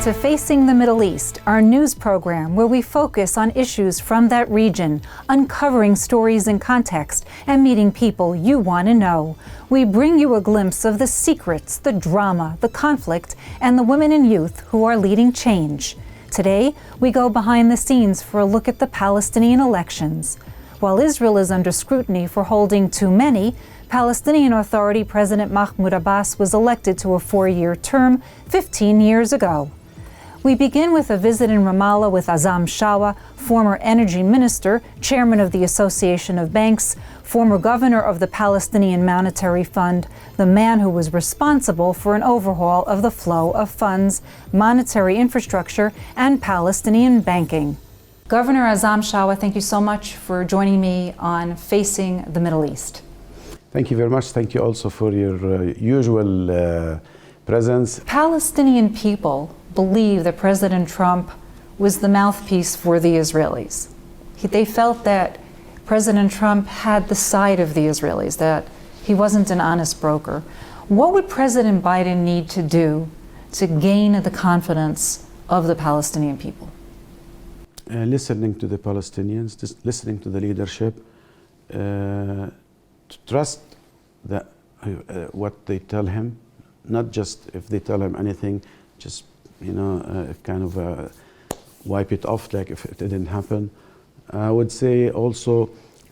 to Facing the Middle East, our news program where we focus on issues from that region, uncovering stories in context and meeting people you want to know. We bring you a glimpse of the secrets, the drama, the conflict, and the women and youth who are leading change. Today, we go behind the scenes for a look at the Palestinian elections. While Israel is under scrutiny for holding too many, Palestinian Authority President Mahmoud Abbas was elected to a 4-year term 15 years ago. We begin with a visit in Ramallah with Azzam Shawwa, former energy minister, chairman of the Association of Banks, former governor of the Palestinian Monetary Fund, the man who was responsible for an overhaul of the flow of funds, monetary infrastructure, and Palestinian banking. Governor Azzam Shawwa, thank you so much for joining me on Facing the Middle East. Thank you very much. Thank you also for your usual presence. Palestinian people believe that President Trump was the mouthpiece for the Israelis. They felt that President Trump had the side of the Israelis, that he wasn't an honest broker. What would President Biden need to do to gain the confidence of the Palestinian people? Listening to the Palestinians, listening to the leadership, to trust what they tell him, not just if they tell him anything, just kind of wipe it off like if it didn't happen. I would say also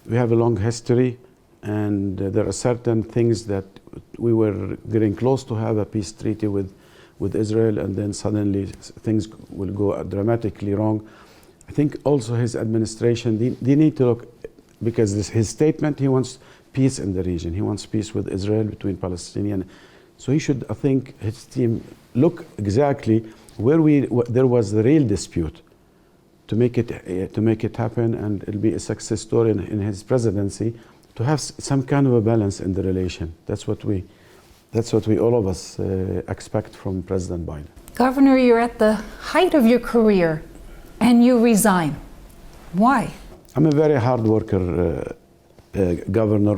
we have a long history, and there are certain things that we were getting close to have a peace treaty with Israel, and then suddenly things will go dramatically wrong. I think also his administration, they need to look, because his statement, he wants peace in the region. He wants peace with Israel, between Palestinian. So he should, I think, his team look exactly where there was the real dispute to make it happen, and it'll be a success story in his presidency to have some kind of a balance in the relation. That's what we all of us expect from President Biden. Governor, you're at the height of your career, and you resign. Why? I'm a very hard worker. Governor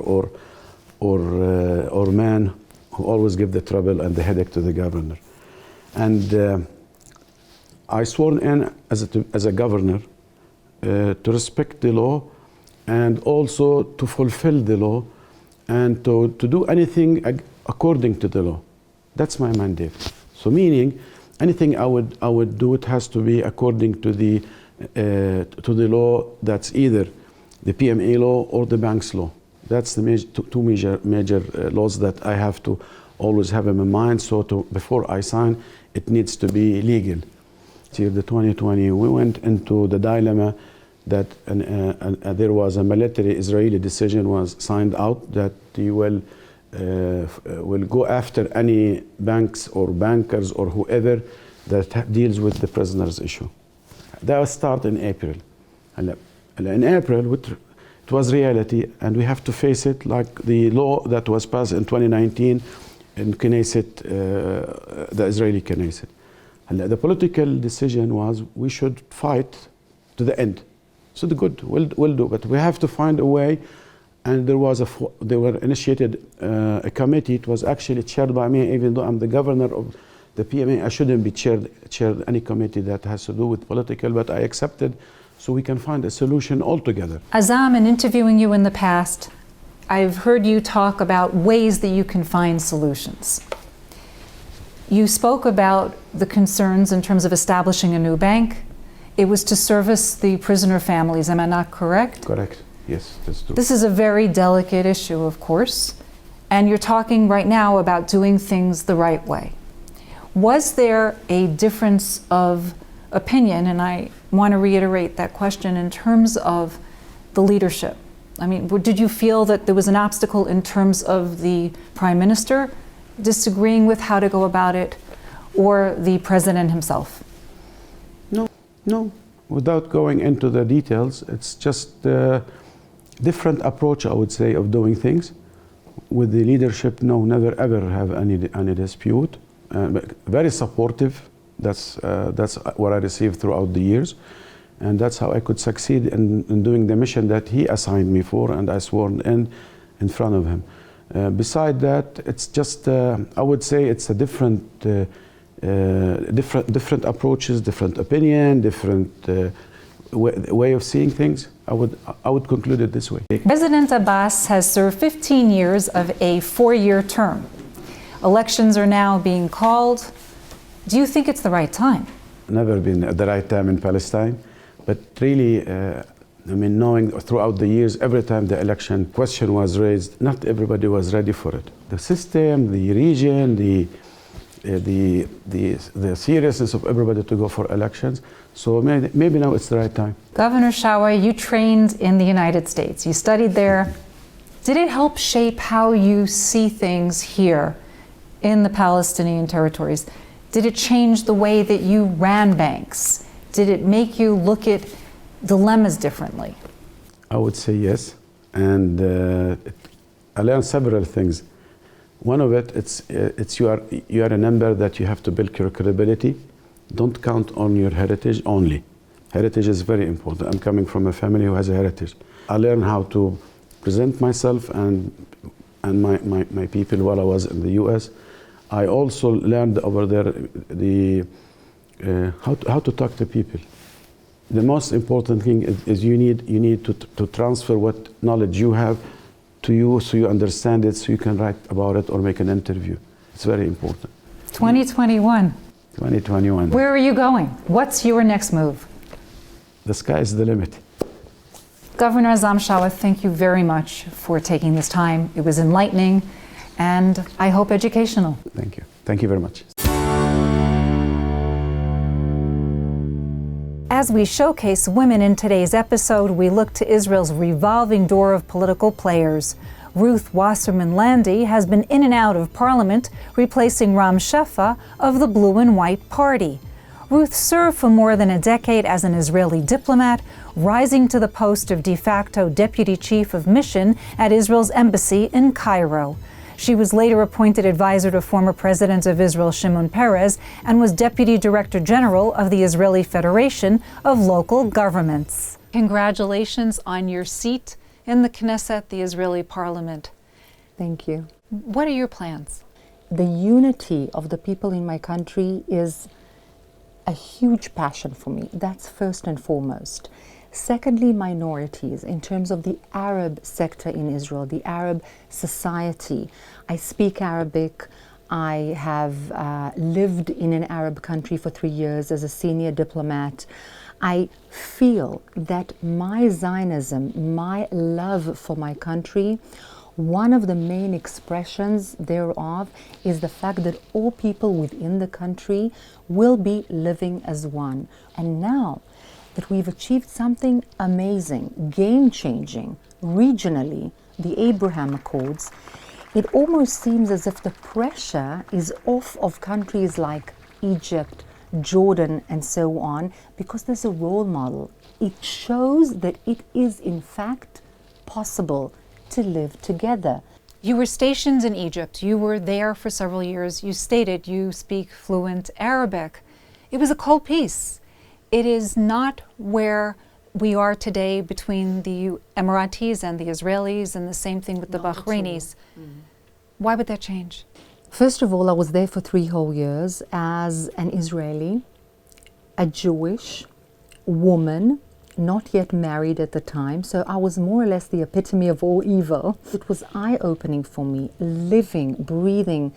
or man who always give the trouble and the headache to the governor. And I sworn in as a governor to respect the law, and also to fulfill the law, and to do anything according to the law. That's my mandate. So meaning anything I would do, it has to be according to the law. That's either the PMA law or the banks law. That's the two major laws that I have to always have in my mind. So before I sign, it needs to be legal. Till the 2020, we went into the dilemma that there was a military Israeli decision was signed out that you will go after any banks or bankers or whoever that deals with the prisoners issue. That will start in April. In April, it was reality, and we have to face it, like the law that was passed in 2019 in Knesset, the Israeli Knesset. The political decision was we should fight to the end. So the good, we'll do, but we have to find a way. And they were initiated a committee. It was actually chaired by me, even though I'm the governor of the PMA. I shouldn't be chaired any committee that has to do with political, but I accepted, so we can find a solution altogether. Azzam, in interviewing you in the past, I've heard you talk about ways that you can find solutions. You spoke about the concerns in terms of establishing a new bank. It was to service the prisoner families, am I not correct? Correct, yes, that's true. This is a very delicate issue, of course, and you're talking right now about doing things the right way. Was there a difference of opinion, and I want to reiterate that question, in terms of the leadership? I mean, did you feel that there was an obstacle in terms of the Prime Minister disagreeing with how to go about it, or the President himself? No. Without going into the details, it's just a different approach, I would say, of doing things. With the leadership, no, never ever have any dispute. Very supportive. That's what I received throughout the years, and that's how I could succeed in doing the mission that he assigned me for, and I sworn in front of him. Beside that, it's just I would say it's a different different approaches, different opinion, different way of seeing things. I would conclude it this way. President Abbas has served 15 years of a 4-year term. Elections are now being called. Do you think it's the right time? Never been the right time in Palestine, but really, knowing throughout the years, every time the election question was raised, not everybody was ready for it. The system, the region, the seriousness of everybody to go for elections. So maybe now it's the right time. Governor Shawwa, you trained in the United States. You studied there. Did it help shape how you see things here in the Palestinian territories? Did it change the way that you ran banks? Did it make you look at dilemmas differently? I would say yes. And I learned several things. One of it, it's you are remember that you have to build your credibility. Don't count on your heritage only. Heritage is very important. I'm coming from a family who has a heritage. I learned how to present myself and my people while I was in the U.S. I also learned over there how to talk to people. The most important thing is you need to transfer what knowledge you have to you, so you understand it, so you can write about it or make an interview. It's very important. 2021. 2021. Where are you going? What's your next move? The sky is the limit. Governor Azzam Shawwa, thank you very much for taking this time. It was enlightening and I hope educational. Thank you. Thank you very much. As we showcase women in today's episode, we look to Israel's revolving door of political players. Ruth Wasserman Lande has been in and out of parliament, replacing Ram Shefa of the Blue and White Party. Ruth served for more than a decade as an Israeli diplomat, rising to the post of de facto deputy chief of mission at Israel's embassy in Cairo. She was later appointed advisor to former President of Israel Shimon Peres and was Deputy Director General of the Israeli Federation of Local Governments. Congratulations on your seat in the Knesset, the Israeli parliament. Thank you. What are your plans? The unity of the people in my country is a huge passion for me. That's first and foremost. Secondly, minorities in terms of the Arab sector in Israel, the Arab society. I speak Arabic. I have lived in an Arab country for 3 years as a senior diplomat. I feel that my Zionism, my love for my country, one of the main expressions thereof is the fact that all people within the country will be living as one. And now that we've achieved something amazing, game-changing, regionally, the Abraham Accords, it almost seems as if the pressure is off of countries like Egypt, Jordan, and so on, because there's a role model. It shows that it is, in fact, possible to live together. You were stationed in Egypt. You were there for several years. You stated you speak fluent Arabic. It was a cold peace. It is not where we are today between the Emiratis and the Israelis, and the same thing with the Bahrainis. Why would that change? First of all, I was there for 3 whole years as an Israeli, a Jewish woman, not yet married at the time, so I was more or less the epitome of all evil. It was eye-opening for me, living, breathing,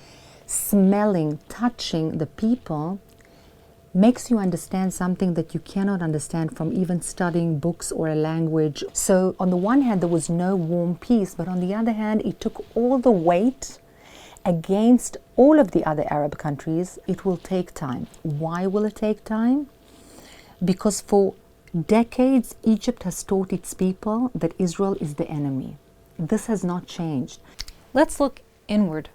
smelling, touching the people makes you understand something that you cannot understand from even studying books or a language. So on the one hand, there was no warm peace, but on the other hand, it took all the weight against all of the other Arab countries. It will take time. Why will it take time? Because for decades, Egypt has taught its people that Israel is the enemy. This has not changed. Let's look inward.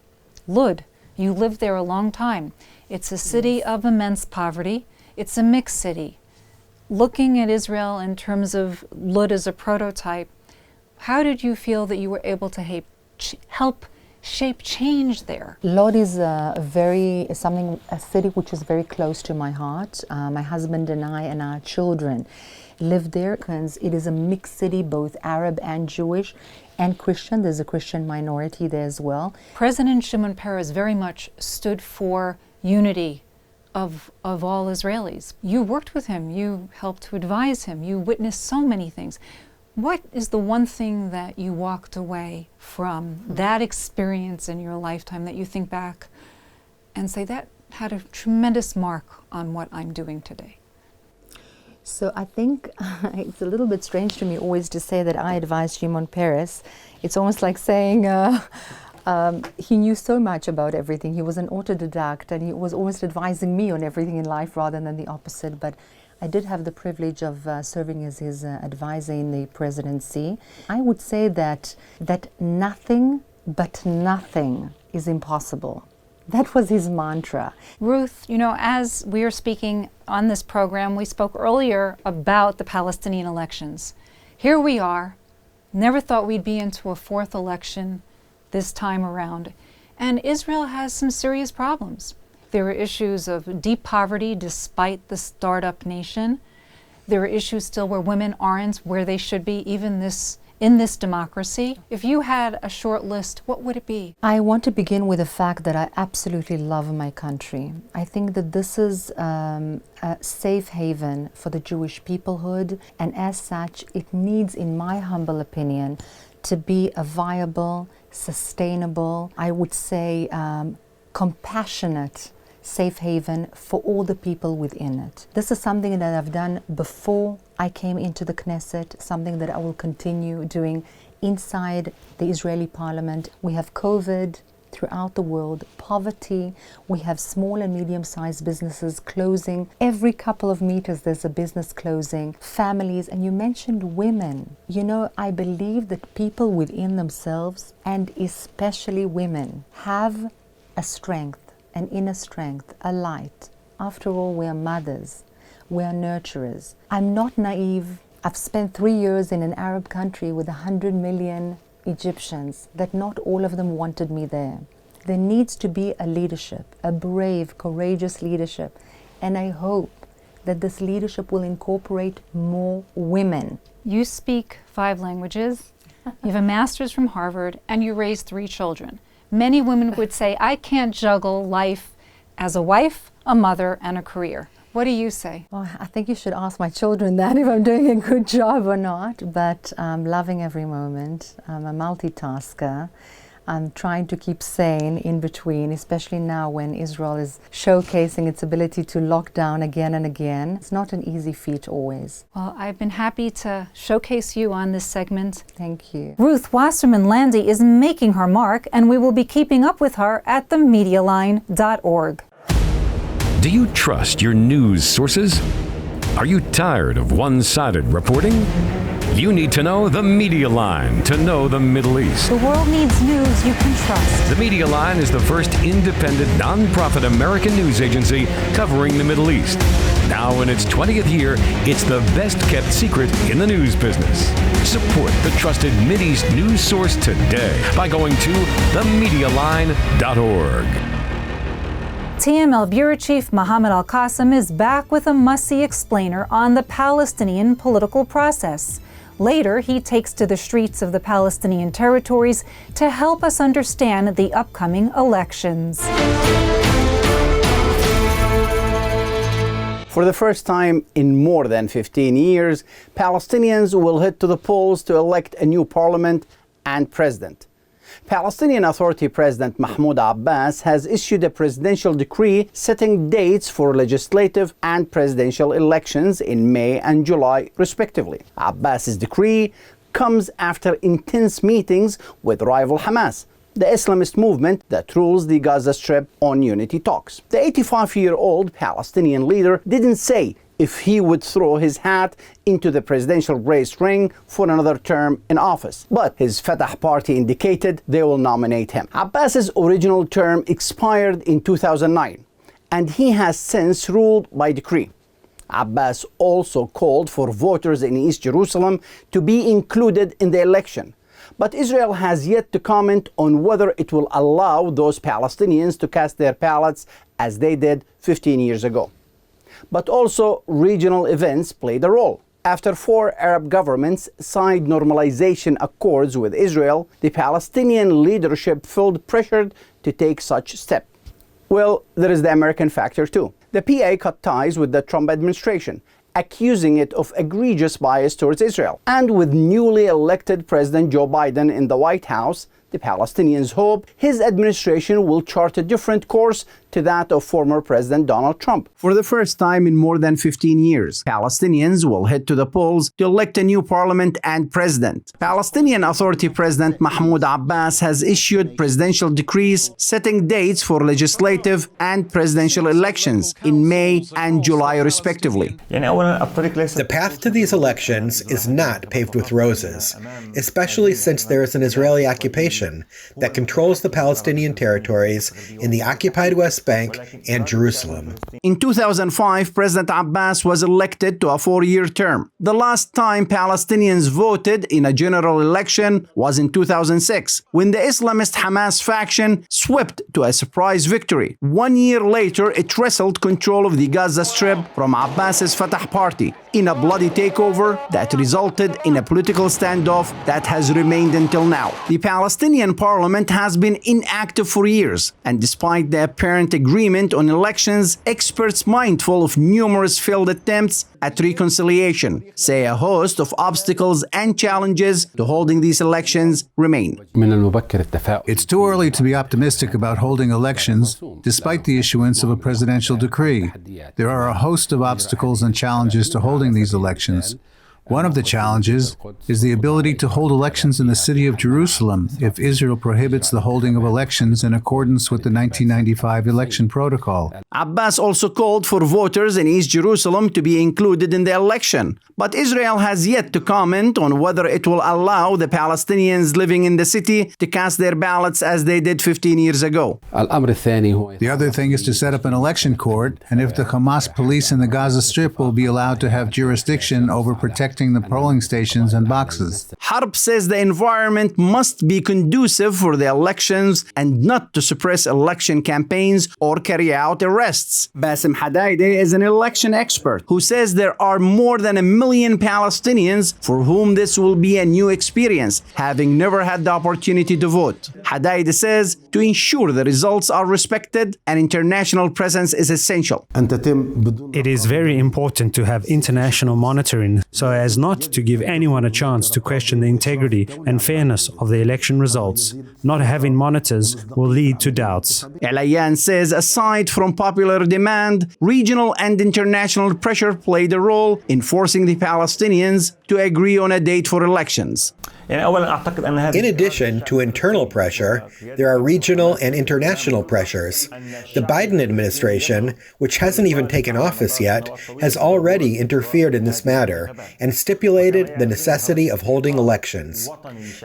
Lud, you lived there a long time. It's a city of immense poverty. It's a mixed city. Looking at Israel in terms of Lud as a prototype, how did you feel that you were able to help shape change there? Lod is a city which is very close to my heart. My husband and I and our children live there because it is a mixed city, both Arab and Jewish and Christian. There's a Christian minority there as well. President Shimon Peres very much stood for unity, of all Israelis. You worked with him, you helped to advise him, you witnessed so many things. What is the one thing that you walked away from that experience in your lifetime that you think back and say that had a tremendous mark on what I'm doing today? So I think it's a little bit strange to me always to say that I advised Shimon Peres. It's almost like saying he knew so much about everything. He was an autodidact and he was almost advising me on everything in life rather than the opposite. But I did have the privilege of serving as his advisor in the presidency. I would say that nothing but nothing is impossible. That was his mantra. Ruth, you know, as we are speaking on this program, we spoke earlier about the Palestinian elections. Here we are, never thought we'd be into a fourth election this time around. And Israel has some serious problems. There are issues of deep poverty despite the startup nation. There are issues still where women aren't where they should be, even in this democracy. If you had a short list, what would it be? I want to begin with the fact that I absolutely love my country. I think that this is a safe haven for the Jewish peoplehood, and as such, it needs, in my humble opinion, to be a viable, sustainable, I would say, compassionate safe haven for all the people within it. This is something that I've done before I came into the Knesset, something that I will continue doing inside the Israeli parliament. We have COVID throughout the world, poverty, we have small and medium-sized businesses closing. Every couple of meters there's a business closing, families, and you mentioned women. You know, I believe that people within themselves, and especially women, have a strength, an inner strength, a light. After all, we are mothers, we are nurturers. I'm not naive. I've spent 3 years in an Arab country with 100 million Egyptians, that not all of them wanted me there. There needs to be a leadership, a brave, courageous leadership. And I hope that this leadership will incorporate more women. You speak 5 languages, you have a master's from Harvard, and you raised 3 children. Many women would say, I can't juggle life as a wife, a mother, and a career. What do you say? Well, I think you should ask my children that, if I'm doing a good job or not. But I'm loving every moment. I'm a multitasker. I'm trying to keep sane in between, especially now when Israel is showcasing its ability to lock down again and again. It's not an easy feat always. Well, I've been happy to showcase you on this segment. Thank you. Ruth Wasserman Lande is making her mark, and we will be keeping up with her at themedialine.org. Do you trust your news sources? Are you tired of one-sided reporting? You need to know the Media Line to know the Middle East. The world needs news you can trust. The Media Line is the first independent, non-profit American news agency covering the Middle East. Now in its 20th year, it's the best-kept secret in the news business. Support the trusted Mideast news source today by going to themedialine.org. TML Bureau Chief Mohammed AlQassam is back with a must-see explainer on the Palestinian political process. Later, he takes to the streets of the Palestinian territories to help us understand the upcoming elections. For the first time in more than 15 years, Palestinians will head to the polls to elect a new parliament and president. Palestinian Authority President Mahmoud Abbas has issued a presidential decree setting dates for legislative and presidential elections in May and July, respectively. Abbas's decree comes after intense meetings with rival Hamas, the Islamist movement that rules the Gaza Strip, on unity talks. The 85-year-old Palestinian leader didn't say if he would throw his hat into the presidential race ring for another term in office, but his Fatah party indicated they will nominate him. Abbas's original term expired in 2009, and he has since ruled by decree. Abbas also called for voters in East Jerusalem to be included in the election, but Israel has yet to comment on whether it will allow those Palestinians to cast their ballots as they did 15 years ago. But also regional events played a role. After 4 Arab governments signed normalization accords with Israel, the Palestinian leadership felt pressured to take such step. Well, there is the American factor too. The PA cut ties with the Trump administration, accusing it of egregious bias towards Israel. And with newly elected President Joe Biden in the White House, the Palestinians hope his administration will chart a different course to that of former President Donald Trump. For the first time in more than 15 years, Palestinians will head to the polls to elect a new parliament and president. Palestinian Authority President Mahmoud Abbas has issued presidential decrees setting dates for legislative and presidential elections in May and July respectively. The path to these elections is not paved with roses, especially since there is an Israeli occupation that controls the Palestinian territories in the occupied West Bank and Jerusalem. In 2005, President Abbas was elected to a 4-year term. The last time Palestinians voted in a general election was in 2006, when the Islamist Hamas faction swept to a surprise victory. 1 year later, it wrestled control of the Gaza Strip from Abbas's Fatah party in a bloody takeover that resulted in a political standoff that has remained until now. The Palestinian parliament has been inactive for years, and despite the apparent agreement on elections, experts mindful of numerous failed attempts at reconciliation say a host of obstacles and challenges to holding these elections remain. It's too early to be optimistic about holding elections, despite the issuance of a presidential decree. There are a host of obstacles and challenges to holding these elections. One of the challenges is the ability to hold elections in the city of Jerusalem if Israel prohibits the holding of elections in accordance with the 1995 election protocol. Abbas also called for voters in East Jerusalem to be included in the election, but Israel has yet to comment on whether it will allow the Palestinians living in the city to cast their ballots as they did 15 years ago. The other thing is to set up an election court, and if the Hamas police in the Gaza Strip will be allowed to have jurisdiction over protecting the polling stations and boxes. Harb says the environment must be conducive for the elections and not to suppress election campaigns or carry out arrests. Bassem Hadaide is an election expert who says there are more than 1 million Palestinians for whom this will be a new experience, having never had the opportunity to vote. Hadaide says to ensure the results are respected, an international presence is essential. It is very important to have international monitoring so as not to give anyone a chance to question the integrity and fairness of the election results. Not having monitors will lead to doubts. Elayan says aside from popular demand, regional and international pressure played a role in forcing the Palestinians to agree on a date for elections. In addition to internal pressure, there are regional and international pressures. The Biden administration, which hasn't even taken office yet, has already interfered in this matter and stipulated the necessity of holding elections.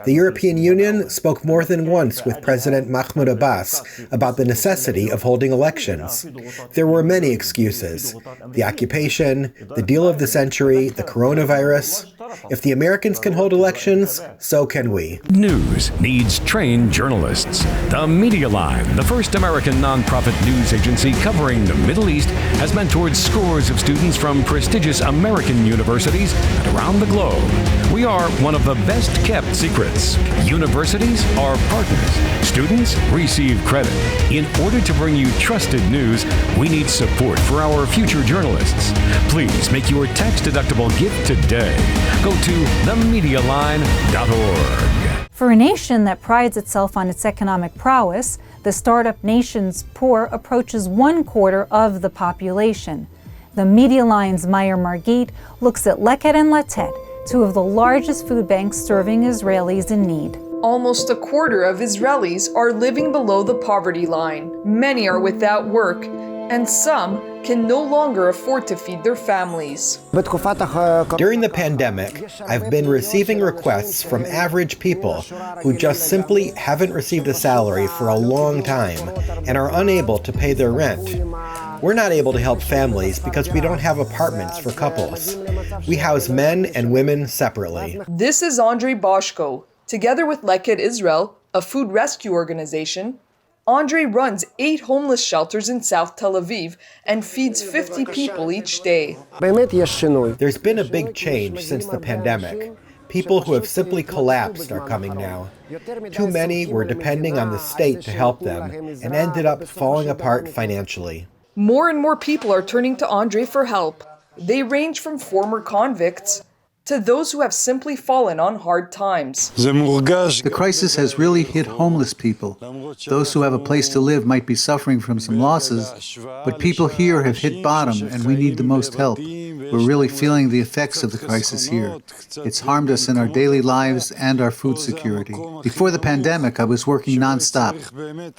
The European Union spoke more than once with President Mahmoud Abbas about the necessity of holding elections. There were many excuses: the occupation, the deal of the century, the coronavirus. If the Americans can hold elections, so can we. News needs trained journalists. The Media Line, the first American nonprofit news agency covering the Middle East, has mentored scores of students from prestigious American universities and around the globe. We are one of the best kept secrets. Universities are partners. Students receive credit. In order to bring you trusted news, we need support for our future journalists. Please make your tax-deductible gift today. Go to themedialine.org. For a nation that prides itself on its economic prowess, the startup nation's poor approaches 1/4 of the population. The Media Line's Meyer Margit looks at Latet and Leket, two of the largest food banks serving Israelis in need. Almost 1/4 of Israelis are living below the poverty line. Many are without work, and some can no longer afford to feed their families. During the pandemic, I've been receiving requests from average people who just simply haven't received a salary for a long time and are unable to pay their rent. We're not able to help families because we don't have apartments for couples. We house men and women separately. This is Andre Boschko. Together with Leket Israel, a food rescue organization, Andre runs 8 homeless shelters in South Tel Aviv and feeds 50 people each day. There's been a big change since the pandemic. People who have simply collapsed are coming now. Too many were depending on the state to help them and ended up falling apart financially. More and more people are turning to Andre for help. They range from former convicts to those who have simply fallen on hard times. The crisis has really hit homeless people. Those who have a place to live might be suffering from some losses, but people here have hit bottom and we need the most help. We're really feeling the effects of the crisis here. It's harmed us in our daily lives and our food security. Before the pandemic, I was working nonstop.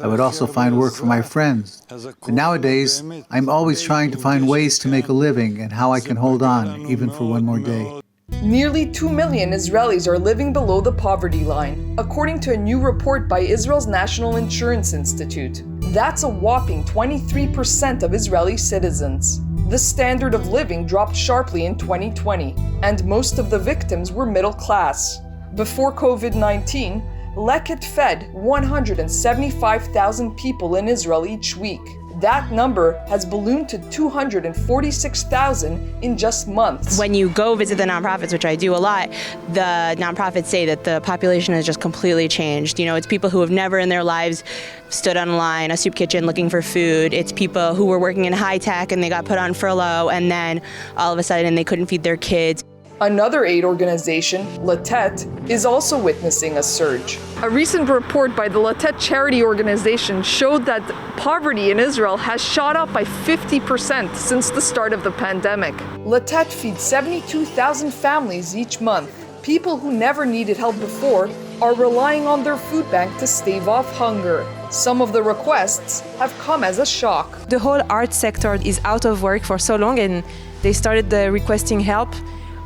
I would also find work for my friends. But nowadays, I'm always trying to find ways to make a living and how I can hold on, even for one more day. Nearly 2 million Israelis are living below the poverty line, according to a new report by Israel's National Insurance Institute. That's a whopping 23% of Israeli citizens. The standard of living dropped sharply in 2020, and most of the victims were middle class. Before COVID-19, Leket fed 175,000 people in Israel each week. That number has ballooned to 246,000 in just months. When you go visit the nonprofits, which I do a lot, the nonprofits say that the population has just completely changed. You know, it's people who have never in their lives stood on a line, a soup kitchen looking for food. It's people who were working in high tech and they got put on furlough and then all of a sudden they couldn't feed their kids. Another aid organization, Latet, is also witnessing a surge. A recent report by the Latet charity organization showed that poverty in Israel has shot up by 50% since the start of the pandemic. Latet feeds 72,000 families each month. People who never needed help before are relying on their food bank to stave off hunger. Some of the requests have come as a shock. The whole art sector is out of work for so long and they started requesting help.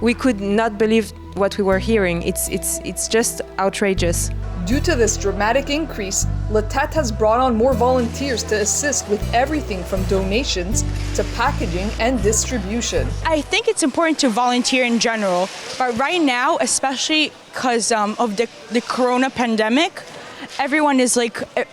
We could not believe what we were hearing. It's just outrageous. Due to this dramatic increase, Latet has brought on more volunteers to assist with everything from donations to packaging and distribution. I think it's important to volunteer in general, but right now, especially because of the corona pandemic, everyone is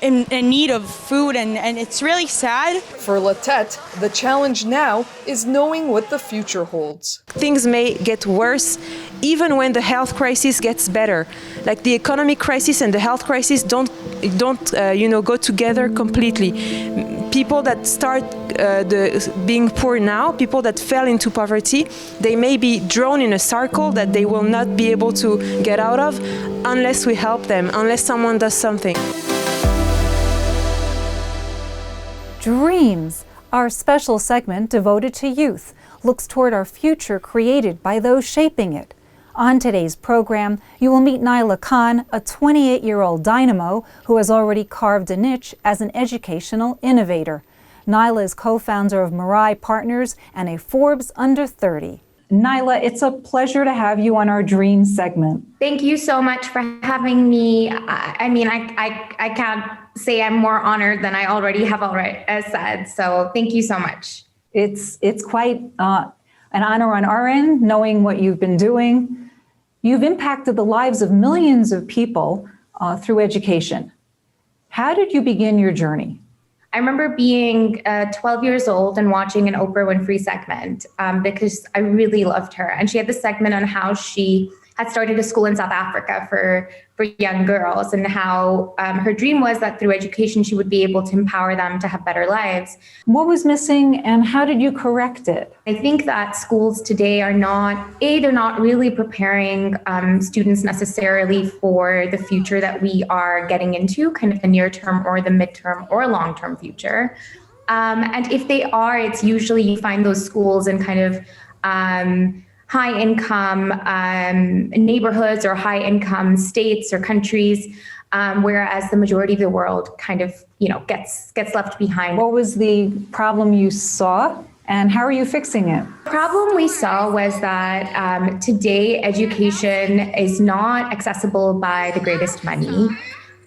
in need of food and it's really sad. For Latet, the challenge now is knowing what the future holds. Things may get worse even when the health crisis gets better. Like the economic crisis and the health crisis don't go together completely. People that start being poor now, people that fell into poverty, they may be drawn in a circle that they will not be able to get out of unless we help them, unless someone does something. Dreams, our special segment devoted to youth, looks toward our future created by those shaping it. On today's program, you will meet Nyla Khan, a 28-year-old dynamo who has already carved a niche as an educational innovator. Nyla is co-founder of Mirai Partners and a Forbes Under 30. Nyla, it's a pleasure to have you on our Dream segment. Thank you so much for having me. I can't say I'm more honored than I already have said. So thank you so much. It's quite an honor on our end, knowing what you've been doing. You've impacted the lives of millions of people through education. How did you begin your journey? I remember being 12 years old and watching an Oprah Winfrey segment because I really loved her. And she had this segment on how she had started a school in South Africa for young girls and how her dream was that through education, she would be able to empower them to have better lives. What was missing and how did you correct it? I think that schools today are they're not really preparing students necessarily for the future that we are getting into, kind of the near term or the midterm or long-term future. And if they are, it's usually you find those schools in kind of high-income neighborhoods or high-income states or countries, whereas the majority of the world kind of, gets left behind. What was the problem you saw, and how are you fixing it? The problem we saw was that today education is not accessible by the greatest money.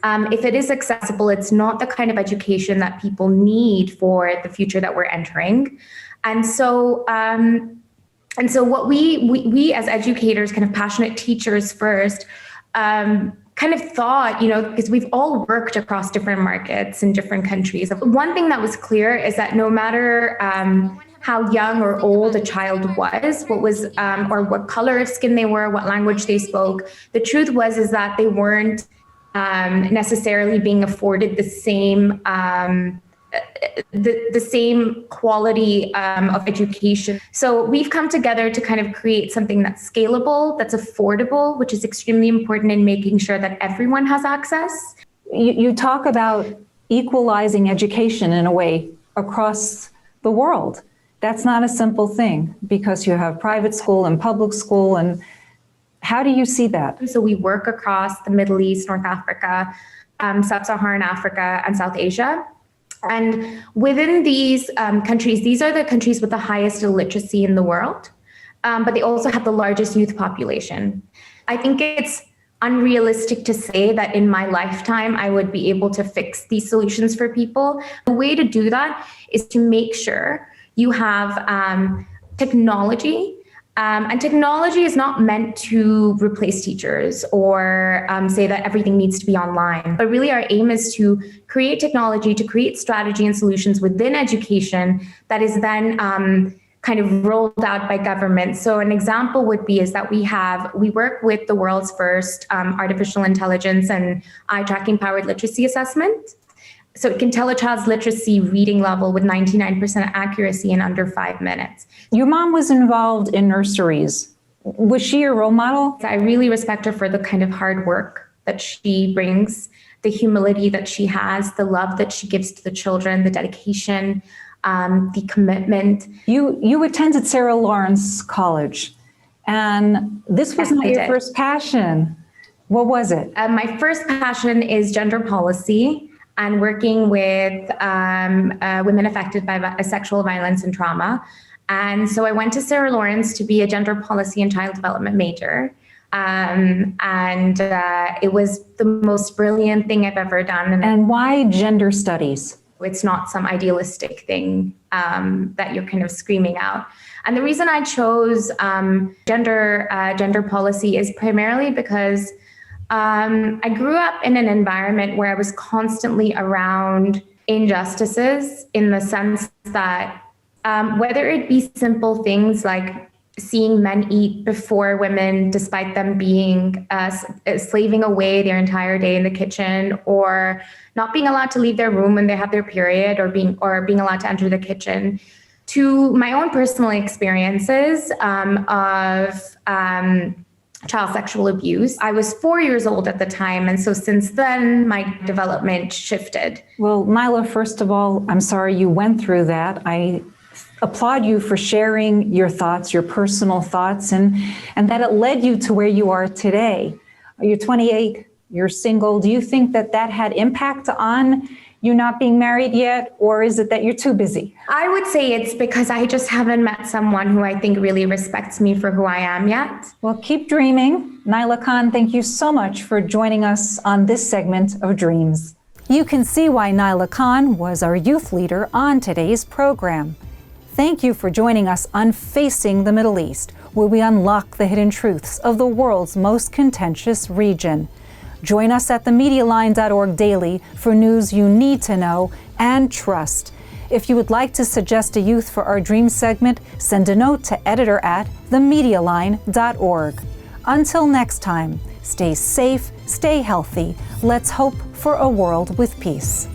If it is accessible, it's not the kind of education that people need for the future that we're entering. And so what we as educators, kind of passionate teachers first, kind of thought, because we've all worked across different markets in different countries. One thing that was clear is that no matter how young or old a child was, or what color of skin they were, what language they spoke, the truth is that they weren't necessarily being afforded the same the same quality of education. So we've come together to kind of create something that's scalable, that's affordable, which is extremely important in making sure that everyone has access. You talk about equalizing education in a way across the world. That's not a simple thing because you have private school and public school. And how do you see that? So we work across the Middle East, North Africa, Sub-Saharan Africa, and South Asia. And within these countries, these are the countries with the highest illiteracy in the world, but they also have the largest youth population. I think it's unrealistic to say that in my lifetime, I would be able to fix these solutions for people. The way to do that is to make sure you have technology. And technology is not meant to replace teachers or say that everything needs to be online. But really our aim is to create technology, to create strategy and solutions within education that is then kind of rolled out by government. So an example would be is that we work with the world's first artificial intelligence and eye tracking powered literacy assessment. So it can tell a child's literacy reading level with 99% accuracy in under 5 minutes. Your mom was involved in nurseries. Was she your role model? I really respect her for the kind of hard work that she brings, the humility that she has, the love that she gives to the children, the dedication, the commitment. You attended Sarah Lawrence College, and this was not your first passion. What was it? My first passion is gender policy and working with women affected by sexual violence and trauma. And so I went to Sarah Lawrence to be a gender policy and child development major. It was the most brilliant thing I've ever done. And why gender studies? It's not some idealistic thing that you're kind of screaming out. And the reason I chose gender policy is primarily because I grew up in an environment where I was constantly around injustices in the sense that whether it be simple things like seeing men eat before women, despite them being slaving away their entire day in the kitchen, or not being allowed to leave their room when they have their period, or being allowed to enter the kitchen, to my own personal experiences of child sexual abuse. I was 4 years old at the time, and so since then, my development shifted. Well, Nyla, first of all, I'm sorry you went through that. I applaud you for sharing your thoughts, your personal thoughts, and that it led you to where you are today. You're 28, you're single. Do you think that had impact on you not being married yet, or is it that you're too busy? I would say it's because I just haven't met someone who I think really respects me for who I am yet. Well, keep dreaming. Nyla Khan, thank you so much for joining us on this segment of Dreams. You can see why Nyla Khan was our youth leader on today's program. Thank you for joining us on Facing the Middle East, where we unlock the hidden truths of the world's most contentious region. Join us at themedialine.org daily for news you need to know and trust. If you would like to suggest a youth for our Dream segment, send a note to editor@themedialine.org. Until next time, stay safe, stay healthy. Let's hope for a world with peace.